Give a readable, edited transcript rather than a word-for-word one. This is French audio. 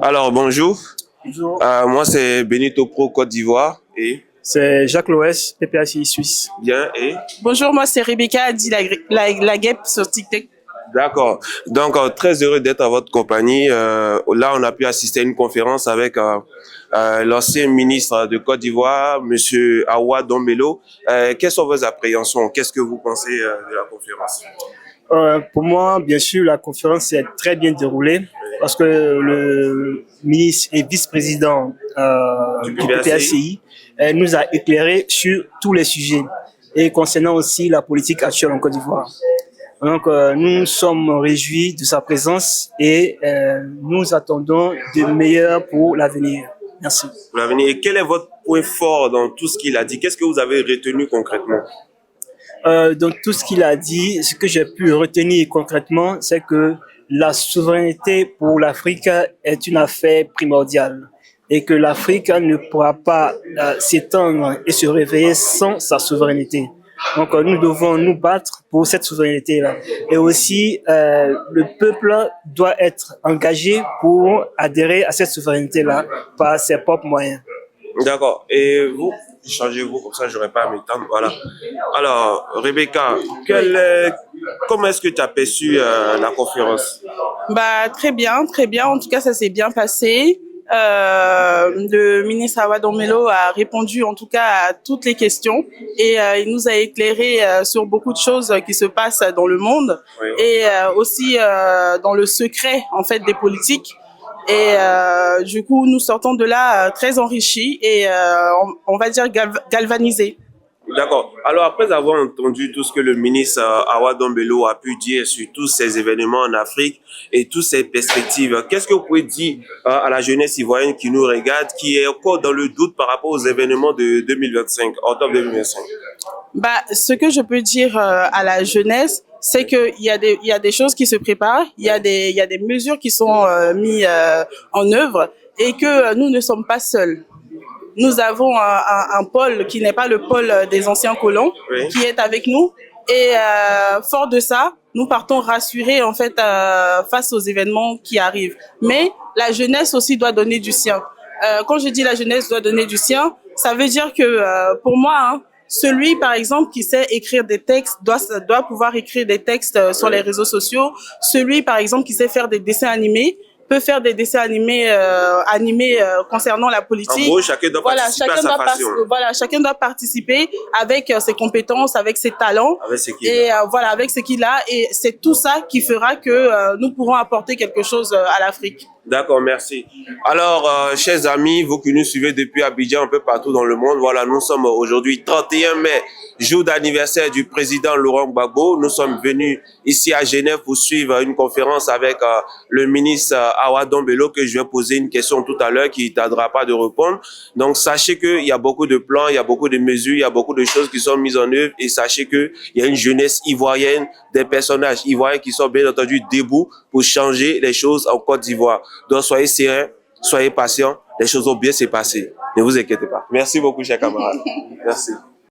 Alors, bonjour. Bonjour. Moi, c'est Benito Pro Côte d'Ivoire. Et C'est Jacques Loès, PPACI Suisse. bien, et Bonjour, moi c'est Rebecca, dit la guêpe sur TikTok. d'accord. Donc, très heureux d'être à votre compagnie. Là, on a pu assister à une conférence avec l'ancien ministre de Côte d'Ivoire, Monsieur Awa Dombello. Quelles sont vos appréhensions? Qu'est-ce que vous pensez de la conférence? Pour moi, bien sûr, la conférence s'est très bien déroulée parce que le ministre et vice-président Du du PPACI nous a éclairé sur tous les sujets et concernant aussi la politique actuelle en Côte d'Ivoire. Donc, nous sommes réjouis de sa présence et nous attendons de meilleur pour l'avenir. Merci. Pour l'avenir. Et quel est votre point fort dans tout ce qu'il a dit? Qu'est-ce que vous avez retenu concrètement? Donc tout ce qu'il a dit, ce que j'ai pu retenir concrètement, c'est que la souveraineté pour l'Afrique est une affaire primordiale et que l'Afrique ne pourra pas s'étendre et se réveiller sans sa souveraineté. Donc nous devons nous battre pour cette souveraineté-là. Et aussi, le peuple doit être engagé pour adhérer à cette souveraineté-là par ses propres moyens. D'accord. Et vous, changez-vous, comme ça, je n'aurai pas à m'étendre. Voilà. Alors, Rebecca, comment est-ce que tu as perçu la conférence? Très bien, très bien. En tout cas, ça s'est bien passé. Le ministre Awa Dombello a répondu en tout cas à toutes les questions et il nous a éclairé sur beaucoup de choses qui se passent dans le monde, oui, et aussi dans le secret en fait des politiques. Et du coup, nous sortons de là très enrichis et on va dire galvanisés. D'accord. Alors, après avoir entendu tout ce que le ministre Awa Dombello a pu dire sur tous ces événements en Afrique et toutes ces perspectives, qu'est-ce que vous pouvez dire à la jeunesse ivoirienne qui nous regarde, qui est encore dans le doute par rapport aux événements de 2025, octobre 2025? Ce que je peux dire à la jeunesse, c'est qu'il y a des choses qui se préparent, il y a des mesures qui sont mises en œuvre et que nous ne sommes pas seuls. Nous avons un pôle qui n'est pas le pôle des anciens colons, oui, qui est avec nous. Et fort de ça, nous partons rassurés en fait face aux événements qui arrivent. Mais la jeunesse aussi doit donner du sien. Quand je dis la jeunesse doit donner du sien, ça veut dire que pour moi, celui par exemple qui sait écrire des textes doit pouvoir écrire des textes sur les réseaux sociaux. Celui par exemple qui sait faire des dessins animés peut faire des dessins animés concernant la politique. En gros, chacun doit participer à sa façon. Chacun doit participer avec ses compétences, avec ses talents, avec ce qu'il a. Et c'est tout ça qui fera que nous pourrons apporter quelque chose à l'Afrique. D'accord, merci. Alors, chers amis, vous qui nous suivez depuis Abidjan, un peu partout dans le monde, voilà, nous sommes aujourd'hui 31 mai, jour d'anniversaire du président Laurent Gbagbo. Nous sommes venus ici à Genève pour suivre une conférence avec le ministre Awa Dombello, que je vais poser une question tout à l'heure qui ne tardera pas de répondre. Donc, sachez qu'il y a beaucoup de plans, il y a beaucoup de mesures, il y a beaucoup de choses qui sont mises en œuvre et sachez qu'il y a une jeunesse ivoirienne, des personnages ivoiriens qui sont bien entendu debout pour changer les choses en Côte d'Ivoire. Donc, soyez sereins, soyez patients, les choses vont bien se passer. Ne vous inquiétez pas. Merci beaucoup, chers camarades. Merci.